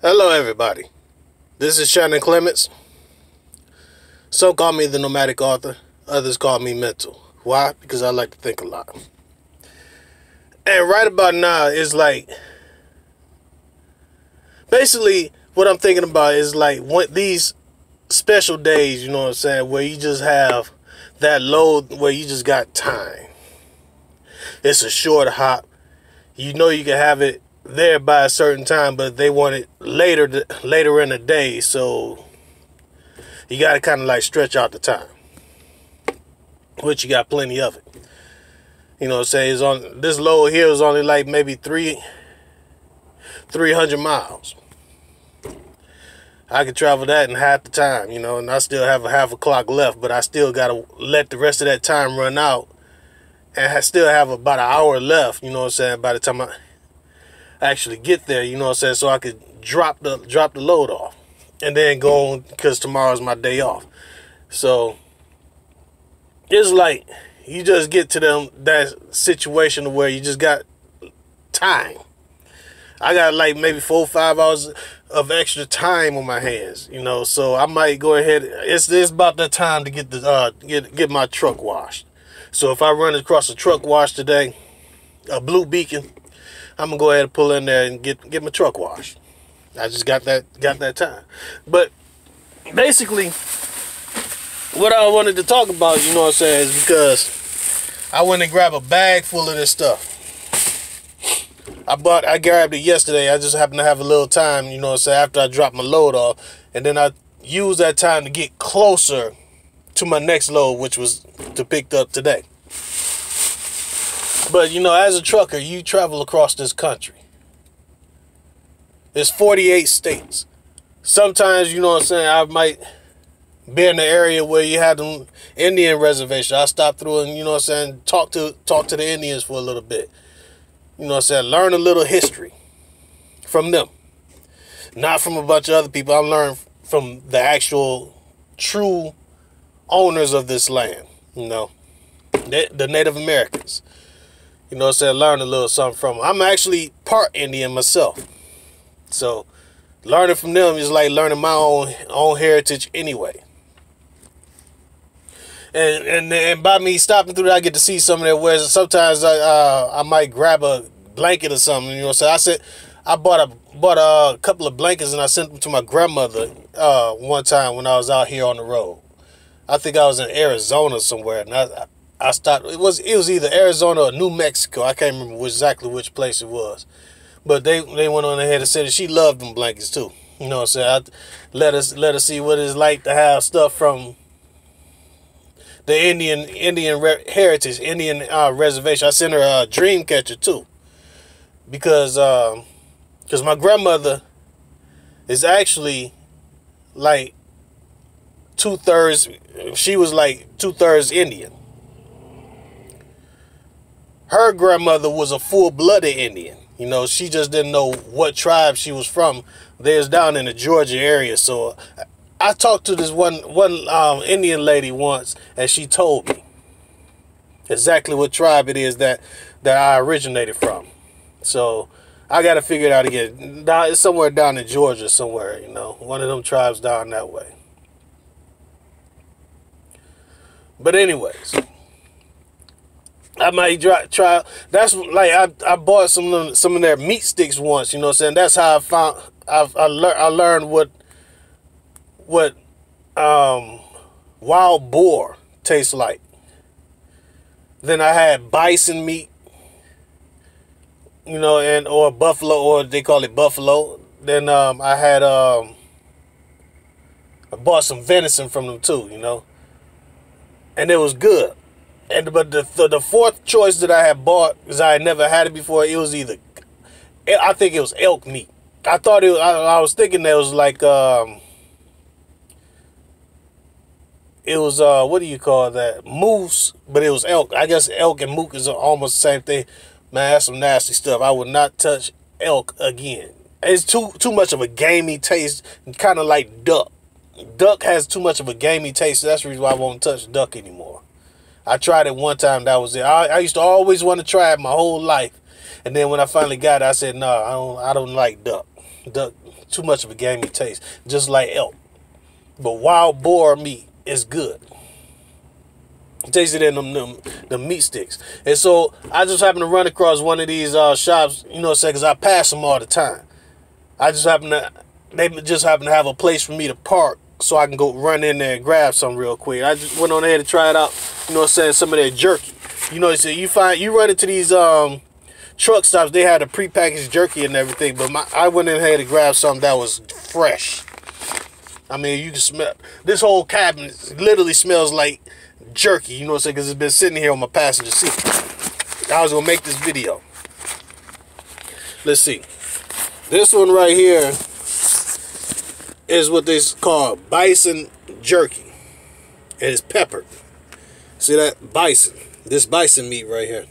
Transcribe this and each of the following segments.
Hello, everybody. This is Shannon Clements. Some call me the nomadic author, others call me mental. Why? Because I like to think a lot. And right about now is like basically what I'm thinking about is like these special days, you know what I'm saying, where you just have that load where you just got time. It's a short hop. You know you can have it there by a certain time, but they want it later in the day, so you got to kind of like stretch out the time, which you got plenty of it. You know what I'm saying? It's on this load here is only like maybe 300 miles. I could travel that in half the time, and I still have a half a clock left, but I still got to let the rest of that time run out and I still have about an hour left, you know what I'm saying, by the time I actually get there, you know what I'm saying, so I could drop the load off and then go on because tomorrow's my day off. So it's like you just get to that situation where you just got time. I got like maybe 4 or 5 hours of extra time on my hands, so I might go ahead. It's about that time to get my truck washed. So if I run across a truck wash today, a Blue Beacon, I'm gonna go ahead and pull in there and get my truck washed. I just got that time. But basically, what I wanted to talk about, you know what I'm saying, is because I went and grabbed a bag full of this stuff. I grabbed it yesterday. I just happened to have a little time, you know what I'm saying, after I dropped my load off. And then I used that time to get closer to my next load, which was to pick up today. But, as a trucker, you travel across this country. There's 48 states. Sometimes, you know what I'm saying, I might be in the area where you had them Indian reservation. I stop through and, you know what I'm saying, talk to the Indians for a little bit. You know what I'm saying? Learn a little history from them. Not from a bunch of other people. I'm learning from the actual true owners of this land. The Native Americans. You know what I'm saying? Learn a little something from them. I'm actually part Indian myself. So learning from them is like learning my own heritage anyway. And by me stopping through there, I get to see some of their wares. Sometimes I might grab a blanket or something. You know what I'm saying? I bought a couple of blankets and I sent them to my grandmother one time when I was out here on the road. I think I was in Arizona somewhere, and I stopped. It was either Arizona or New Mexico. I can't remember exactly which place it was. But they went on ahead and said that she loved them blankets too. You know what I'm saying? Let us see what it's like to have stuff from the Indian heritage, Indian reservation. I sent her a dream catcher too, because my grandmother is actually like 2/3. She was like 2/3 Indian. Her grandmother was a full-blooded Indian. She just didn't know what tribe she was from. There's down in the Georgia area. So I talked to this one Indian lady once, and she told me exactly what tribe it is that I originated from. So I got to figure it out again. It's somewhere down in Georgia somewhere, one of them tribes down that way. But anyways, I might try. That's like I bought some of their meat sticks once. You know what I'm saying? That's how I learned what wild boar tastes like. Then I had bison meat, or buffalo, or they call it buffalo. Then I bought some venison from them too, and it was good. But the fourth choice that I had bought, because I had never had it before, it was I think it was elk meat. I thought I was thinking that it was like it was what do you call that, moose, but it was elk. I guess elk and moose is almost the same thing. Man, that's some nasty stuff. I would not touch elk again. It's too much of a gamey taste, kind of like duck. Duck has too much of a gamey taste, so that's the reason why I won't touch duck anymore. I tried it one time, that was it. I used to always want to try it my whole life. And then when I finally got it, I said, no, I don't like duck. duck, too much of a gamey taste, just like elk. But wild boar meat is good. Tasted in them meat sticks. And so I just happened to run across one of these shops, you know what I'm saying, because I pass them all the time. They just happen to have a place for me to park so I can go run in there and grab some real quick. I just went on ahead to try it out, you know what I'm saying, some of their jerky. You know, so you run into these truck stops, they had a prepackaged jerky and everything, but I went in ahead to grab something that was fresh. I mean, you can smell, this whole cabinet literally smells like jerky, you know what I'm saying, because it's been sitting here on my passenger seat. I was going to make this video. Let's see. This one right here is what they call bison jerky. It is peppered. See that? Bison. This bison meat right here.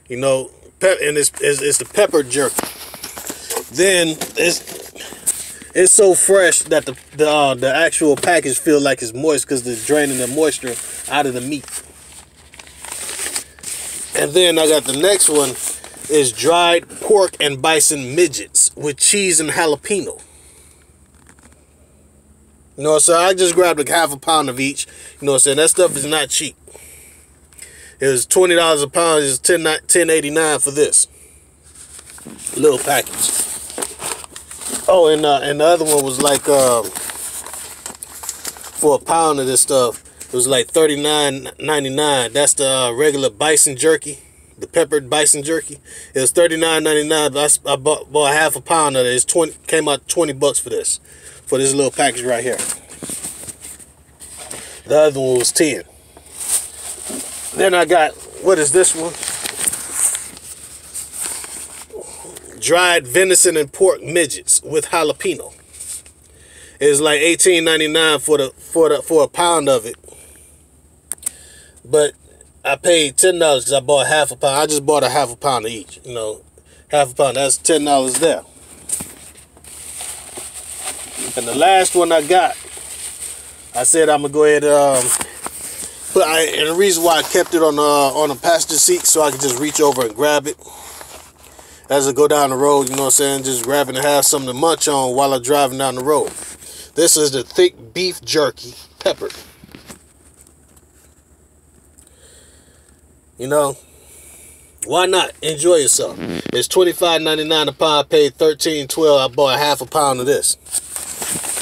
You know, and it's the peppered jerky. Then it's so fresh that the actual package feels like it's moist because they're draining the moisture out of the meat. And then I got the next one is dried pork and bison midgets with cheese and jalapeno. You know, so I just grabbed like half a pound of each. You know what I'm saying? That stuff is not cheap. It was $20 a pound. It's $10.89 for this little package. Oh, and the other one was like for a pound of this stuff, it was like $39.99. That's the regular bison jerky, the peppered bison jerky. It was $39.99. But I bought half a pound of it. It's came out $20 for this little package right here. The other one was 10. Then I got, what is this one? Dried venison and pork midgets with jalapeno. It's like $18.99 for a pound of it. But I paid $10 because I bought half a pound. I just bought a half a pound of each. You know, half a pound. That's $10 there. And the last one I got, I said I'm gonna go ahead and the reason why I kept it on the passenger seat so I could just reach over and grab it as I go down the road, you know what I'm saying, just grabbing to have something to munch on while I'm driving down the road. This is the thick beef jerky, peppered. You know, why not? Enjoy yourself. It's $25.99 a pound. I paid $13.12. I bought half a pound of this.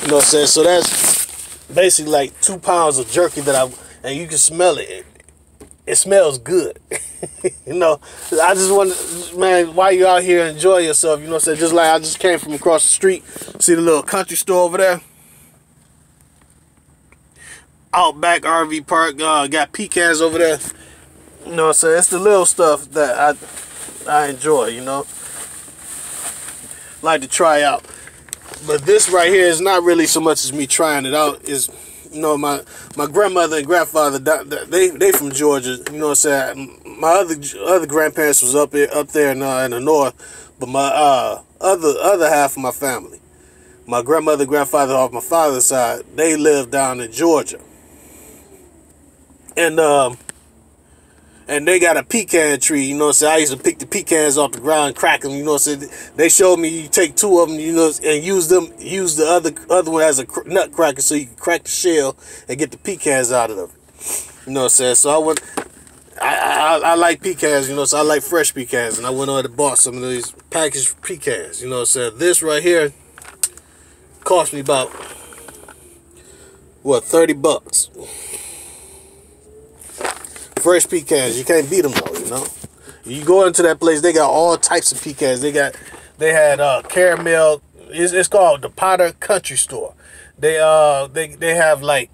You know what I'm saying? So that's basically like 2 pounds of jerky and you can smell it. It smells good. You know, I just want to, man, while you out here, enjoy yourself. You know what I'm saying? Just like I just came from across the street. See the little country store over there? Outback RV Park. Got pecans over there. You know what I'm saying? It's the little stuff that I enjoy, you know. Like to try out. But this right here is not really so much as me trying it out. Is, you know, my grandmother and grandfather, they from Georgia. You know what I'm saying? My other grandparents was up there in the north, but my other half of my family, my grandmother and grandfather off my father's side, they lived down in Georgia. And they got a pecan tree, you know what I'm saying? I used to pick the pecans off the ground and crack them, you know what I'm saying? They showed me you take 2 of them, you know, and use the other one as a nut cracker so you can crack the shell and get the pecans out of them. You know what I'm saying? So I like pecans, you know, so I like fresh pecans, and I went on and bought some of these packaged pecans, you know what I'm saying? This right here cost me about, what, $30. Fresh pecans, you can't beat them though, you know. You go into that place, they got all types of pecans. They had caramel. It's called the Potter Country Store. They have like,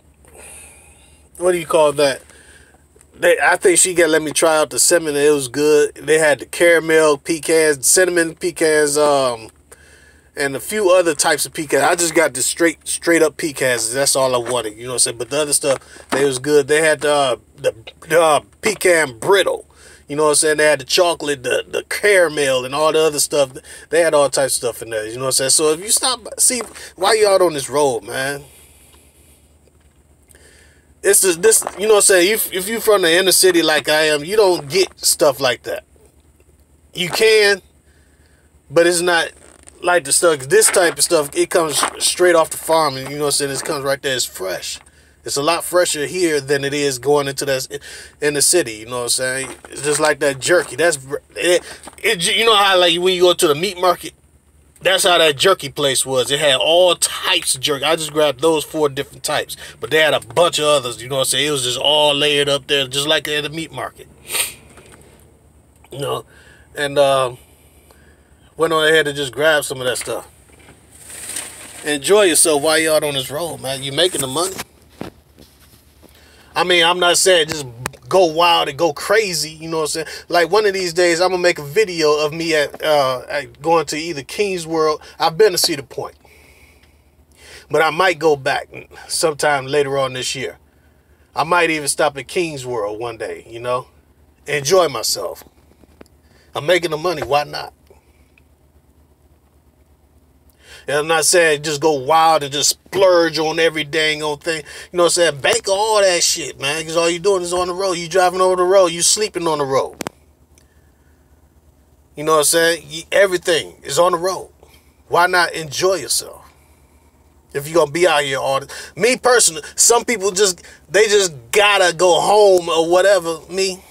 what do you call that? I think she let me try out the cinnamon. It was good. They had the caramel pecans, cinnamon pecans, and a few other types of pecans. I just got the straight up pecans. That's all I wanted, you know what I'm saying? But the other stuff, they was good. They had the pecan brittle, you know what I'm saying? They had the chocolate, the caramel, and all the other stuff. They had all types of stuff in there, you know what I'm saying? So if you see, why you out on this road, man? It's this, you know what I'm saying? If you from the inner city like I am, you don't get stuff like that. You can, but it's not like the stuff. This type of stuff, it comes straight off the farm, and you know what I'm saying. It comes right there. It's fresh. It's a lot fresher here than it is going into that in the city. You know what I'm saying? It's just like that jerky. That's it. You know how like when you go to the meat market, that's how that jerky place was. It had all types of jerky. I just grabbed those 4 different types, but they had a bunch of others. You know what I'm saying? It was just all layered up there, just like at the meat market. You know, and went on ahead and just grab some of that stuff. Enjoy yourself while you're out on this road, man. You making the money. I mean, I'm not saying just go wild and go crazy, you know what I'm saying? Like one of these days, I'm gonna make a video of me at going to either Kings World. I've been to Cedar Point, but I might go back sometime later on this year. I might even stop at Kings World one day, you know, enjoy myself. I'm making the money, why not? And I'm not saying just go wild and just splurge on every dang old thing. You know what I'm saying? Bank all that shit, man. Because all you doing is on the road. You driving over the road. You sleeping on the road. You know what I'm saying? Everything is on the road. Why not enjoy yourself? If you're going to be out here all the... Me personally, some people they just gotta go home or whatever. Me,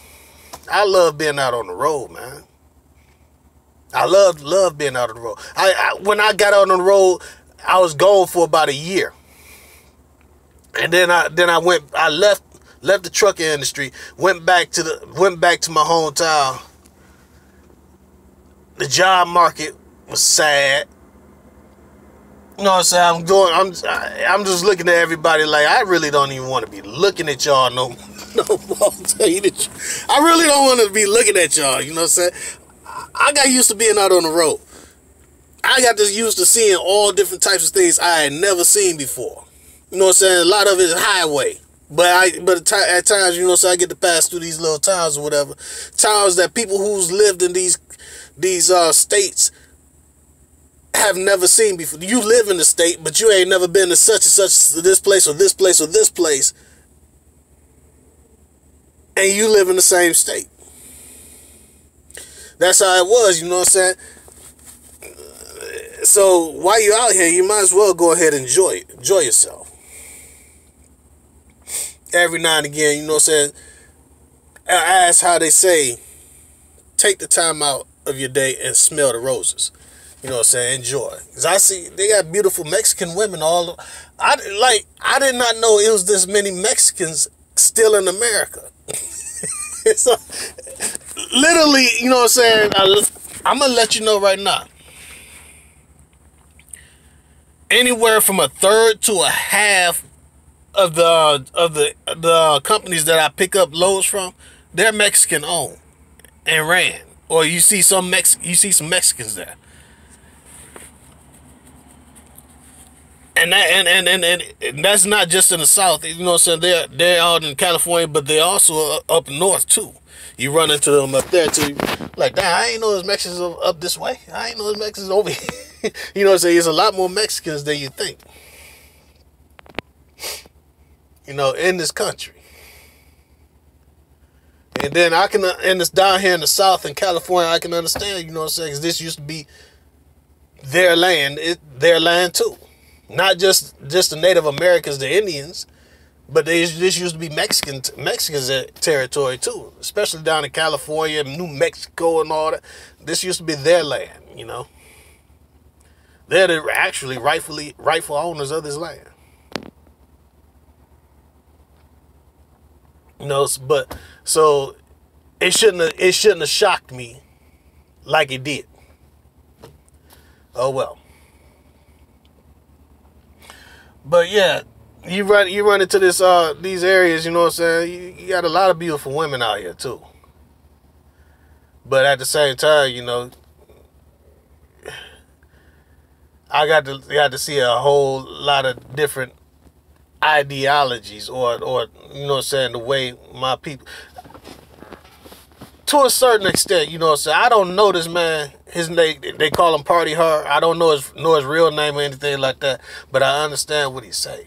I love being out on the road, man. I love being out on the road. When I got out on the road, I was gone for about a year, and then I left the trucking industry, went back to my hometown. The job market was sad. You know what I'm saying? I'm just looking at everybody like I really don't even want to be looking at y'all no more. I'll tell you the truth. I really don't want to be looking at y'all. You know what I'm saying? I got used to being out on the road. I got used to seeing all different types of things I had never seen before. You know what I'm saying? A lot of it is highway. But at times, you know, so I get to pass through these little towns or whatever. Towns that people who's lived in these states have never seen before. You live in the state, but you ain't never been to such and such, this place or this place or this place. And you live in the same state. That's how it was, you know what I'm saying? So while you're out here, you might as well go ahead and enjoy it. Enjoy yourself. Every now and again, you know what I'm saying? As how they say, take the time out of your day and smell the roses. You know what I'm saying? Enjoy. Because I see they got beautiful Mexican women all. I did not know it was this many Mexicans still in America. So, literally, you know what I'm saying? I'm gonna let you know right now. Anywhere from a third to a half of the companies that I pick up loads from, they're Mexican owned and ran. Or you see some Mexicans there. And that's not just in the South. You know what I'm saying? They're out in California, but they're also up north too. You run into them up there too. Like, damn, I ain't know there's Mexicans up this way. I ain't know there's Mexicans over here. You know what I'm saying? There's a lot more Mexicans than you think. You know, in this country. And then and it's down here in the South in California, I can understand, you know what I'm saying? Because this used to be their land. Their land too. Not just the Native Americans, the Indians, but this used to be Mexicans' territory too, especially down in California, New Mexico, and all that. This used to be their land, you know. They're actually rightful owners of this land. You know, but so it shouldn't have shocked me like it did. Oh well. But yeah, you run into these areas, you know what I'm saying? You got a lot of beautiful women out here too. But at the same time, you know, I got to see a whole lot of different ideologies or you know what I'm saying, the way my people, to a certain extent, you know what I'm saying. I don't know this man. His name, they call him Party Hard. I don't know his real name or anything like that, but I understand what he say.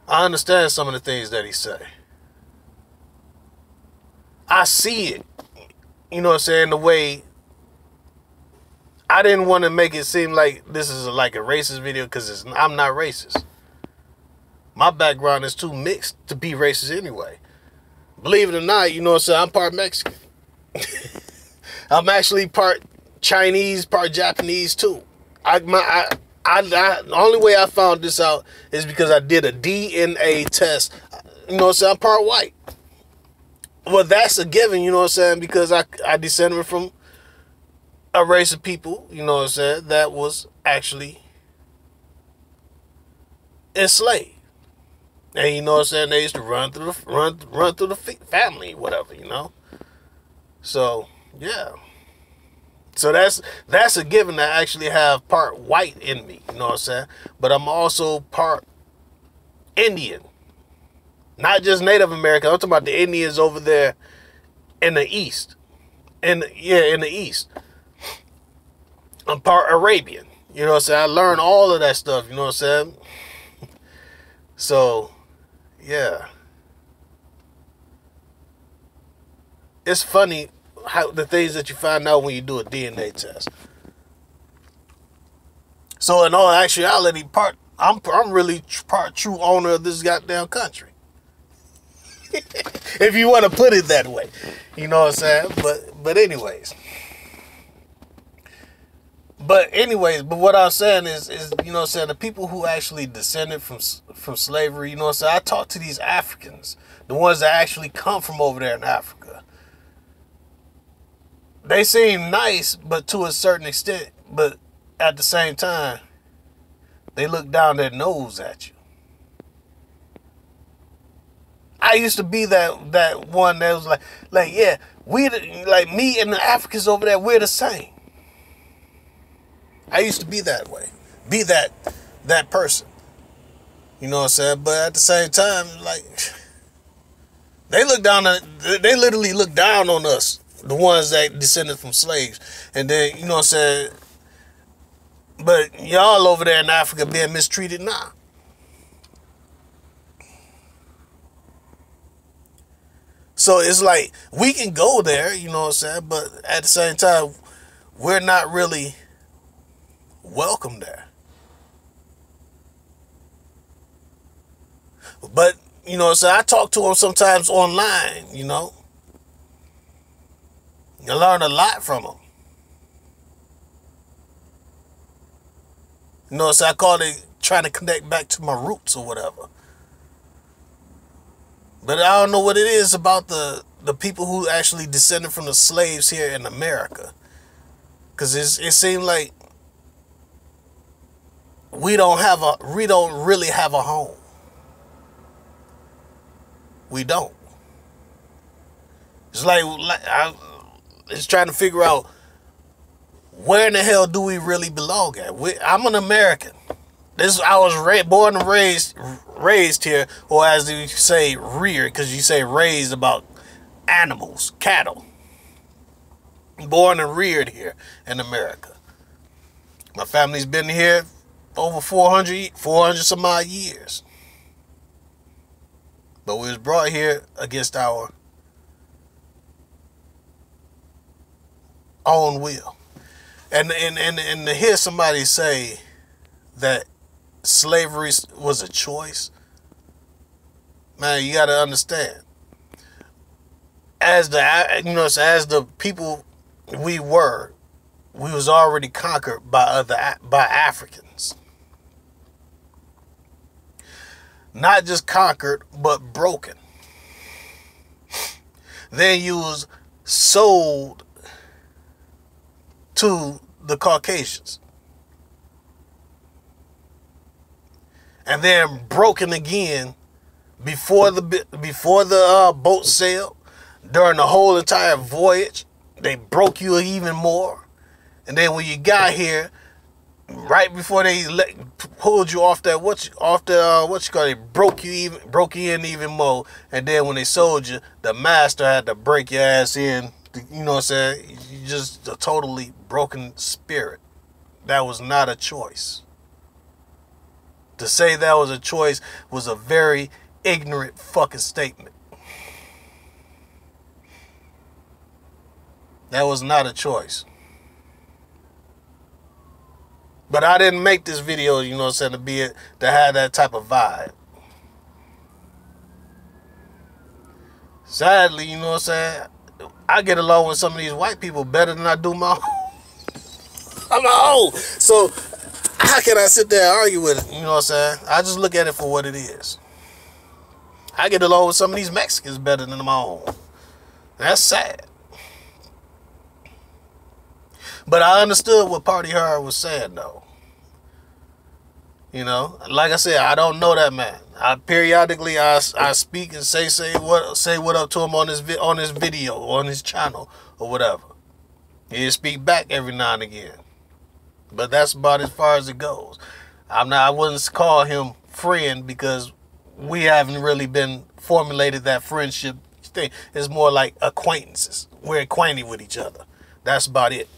I understand some of the things that he say. I see it, you know what I'm saying, the way I didn't want to make it seem like this is like a racist video, because I'm not racist. My background is too mixed to be racist anyway. Believe it or not, you know what I'm saying, I'm part Mexican. I'm actually part Chinese, part Japanese too. The only way I found this out is because I did a DNA test. You know what I'm saying, I'm part white. Well, that's a given, you know what I'm saying, because I descended from a race of people, you know what I'm saying, that was actually enslaved. And you know what I'm saying, they used to run through the family, whatever, you know. So, yeah. So that's a given that I actually have part white in me, you know what I'm saying? But I'm also part Indian. Not just Native American. I'm talking about the Indians over there in the East. In the East. I'm part Arabian. You know what I'm saying? I learned all of that stuff, you know what I'm saying? So, yeah. It's funny how the things that you find out when you do a DNA test. So in all actuality, I'm really part true owner of this goddamn country. If you want to put it that way. You know what I'm saying? But anyways. But what I'm saying is, you know what I'm saying, the people who actually descended from slavery, you know what I'm saying, I talk to these Africans, the ones that actually come from over there in Africa. They seem nice, but to a certain extent, but at the same time, they look down their nose at you. I used to be that one that was like yeah, like me and the Africans over there, we're the same. I used to be that way. Be that person. You know what I'm saying? But at the same time, like, they literally look down on us, the ones that descended from slaves. And then, you know what I'm saying? But y'all over there in Africa being mistreated now. So it's like, we can go there, you know what I'm saying? But at the same time, we're not really welcome there. But, you know what I'm saying, I talk to them sometimes online, you know. You learn a lot from them. You know what I'm saying, I call it trying to connect back to my roots or whatever. But I don't know what it is about the people who actually descended from the slaves here in America. Because it seems like we don't really have a home. We don't. It's like I'm just trying to figure out, where in the hell do we really belong at? I'm an American. I was born and raised here, or as you say, reared, because you say raised about animals, cattle. Born and reared here in America. My family's been here over 400 some odd years. But we was brought here against our own will. And to hear somebody say that slavery was a choice, man, you got to understand. As the people we was already conquered by Africans. Not just conquered, but broken. Then you was sold to the Caucasians. And then broken again before the boat sailed. During the whole entire voyage, they broke you even more. And then when you got here, right before they pulled you off that they broke you in even more. And then when they sold you, the master had to break your ass in. You know what I'm saying? You just a totally broken spirit. That was not a choice. To say that was a choice was a very ignorant fucking statement. That was not a choice. But I didn't make this video, you know what I'm saying, to have that type of vibe. Sadly, you know what I'm saying, I get along with some of these white people better than I do my own. I'm my own. So how can I sit there and argue with it? You know what I'm saying? I just look at it for what it is. I get along with some of these Mexicans better than my own. That's sad. But I understood what Party Hard was saying, though. You know, like I said, I don't know that man. Periodically I speak and say what up to him on his video, on his channel, or whatever. He'll speak back every now and again. But that's about as far as it goes. I wouldn't call him friend because we haven't really been formulated that friendship thing. It's more like acquaintances. We're acquainted with each other. That's about it.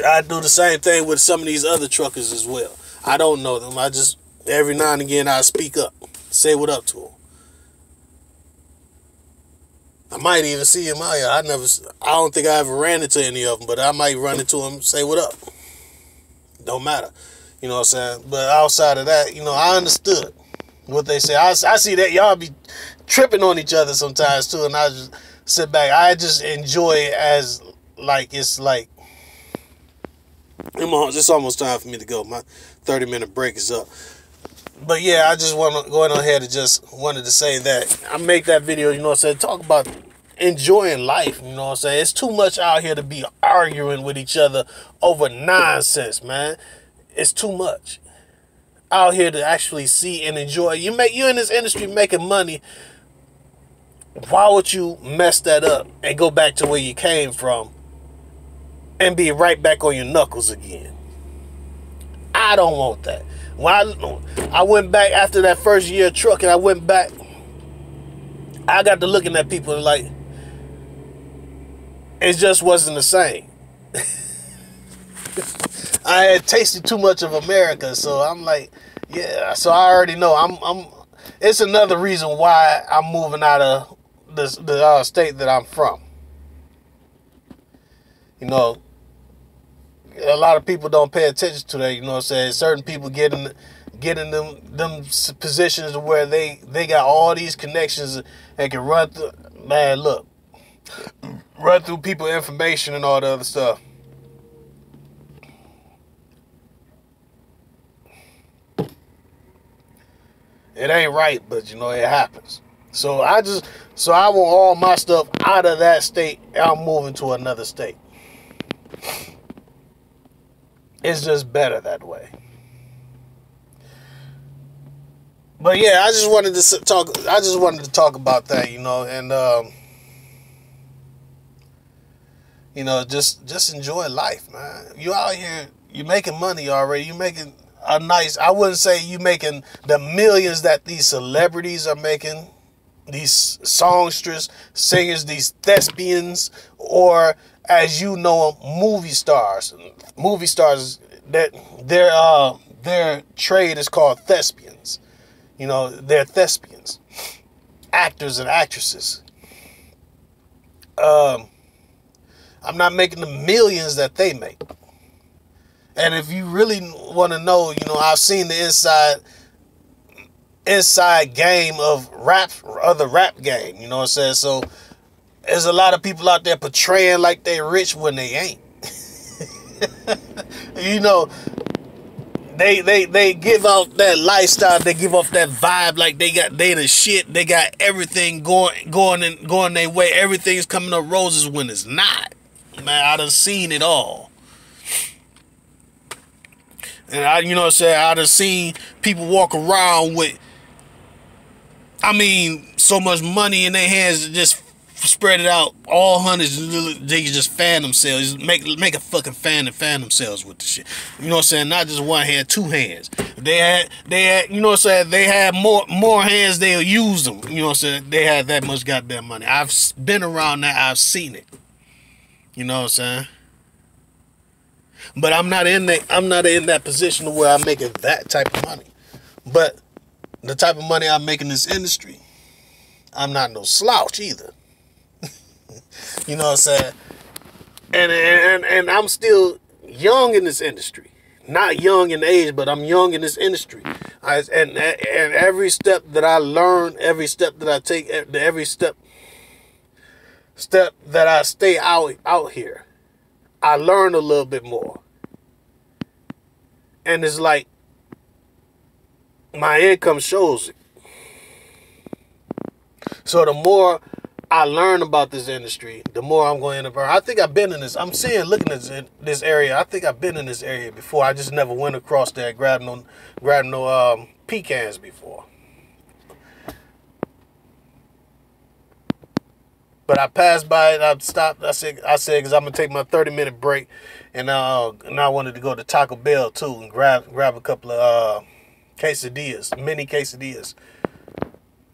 I do the same thing with some of these other truckers as well. I don't know them. I just, every now and again, I speak up. Say what up to them. I might even see him out here. I don't think I ever ran into any of them, but I might run into them, say what up. Don't matter. You know what I'm saying? But outside of that, you know, I understood what they say. I see that y'all be tripping on each other sometimes too, and I just sit back. I just enjoy it as like it's like it's almost time for me to go. My 30-minute break is up. But yeah, I just want to go ahead and just wanted to say that I make that video, you know what I'm saying, talk about enjoying life, you know what I'm saying. It's too much out here to be arguing with each other over nonsense, man. It's too much out here to actually see and enjoy. You in this industry making money. Why would you mess that up and go back to where you came from and be right back on your knuckles again? I don't want that. When I went back after that first year of trucking, I went back, I got to looking at people like, it just wasn't the same. I had tasted too much of America, so I'm like, yeah. So I already know. It's another reason why I'm moving out of the state that I'm from. You know, a lot of people don't pay attention to that. You know what I'm saying? Certain people get in them positions where they got all these connections and can run through. Man, look, run through people information and all the other stuff. It ain't right, but you know, it happens. So I want all my stuff out of that state. I'm moving to another state. It's just better that way. But yeah, I just wanted to talk about that, you know, and you know, just enjoy life, man. You out here, you making money already. You making a nice, I wouldn't say you making the millions that these celebrities are making, these songsters, singers, these thespians, or as you know them, movie stars. Movie stars, that their trade is called thespians. You know, they're thespians, actors and actresses. I'm not making the millions that they make. And if you really want to know, you know, I've seen the inside game of the rap game, you know what I'm saying? So there's a lot of people out there portraying like they rich when they ain't. You know, they give off that lifestyle, they give off that vibe like they the shit, they got everything going their way, everything's coming up roses when it's not. Man, I done seen it all. And you know what I'm saying, I done seen people walk around with, I mean, so much money in their hands, just spread it out, all hundreds, they can just fan themselves, make a fucking fan and fan themselves with the shit. You know what I'm saying? Not just one hand, two hands. They had, you know what I'm saying, they had more hands, they'll use them. You know what I'm saying? They had that much goddamn money. I've been around that, I've seen it. You know what I'm saying? But I'm not in that position where I'm making that type of money. But the type of money I make in this industry, I'm not no slouch either. You know what I'm saying? And I'm still young in this industry. Not young in age, but I'm young in this industry. And every step that I learn, every step that I take, every step that I stay out here, I learn a little bit more. And it's like my income shows it. So the more I learn about this industry, the more I'm going to earn. I think I've been in this. I'm seeing, looking at this area. I think I've been in this area before. I just never went across there and grabbed no pecans before. But I passed by it. I stopped. I said, because I'm gonna take my 30-minute break, and I wanted to go to Taco Bell too and grab a couple of quesadillas, mini quesadillas.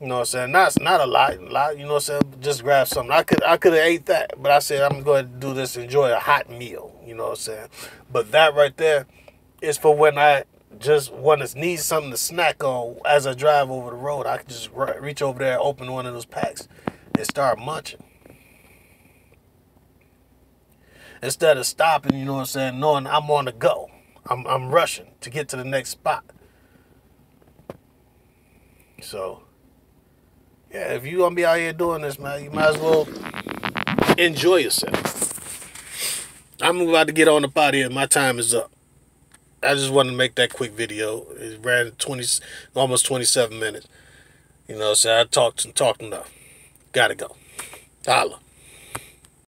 You know what I'm saying? Not a lot, you know what I'm saying? Just grab something. I could have ate that, but I said I'm going to do this, enjoy a hot meal, you know what I'm saying? But that right there is for when I just want to need something to snack on as I drive over the road. I can just reach over there, open one of those packs, and start munching. Instead of stopping, you know what I'm saying, knowing I'm on the go. I'm rushing to get to the next spot. So yeah, if you gonna be out here doing this, man, you might as well enjoy yourself. I'm about to get on the pot here. My time is up. I just wanted to make that quick video. It ran almost 27 minutes. You know what I'm saying? I talked enough. Gotta go. Holla.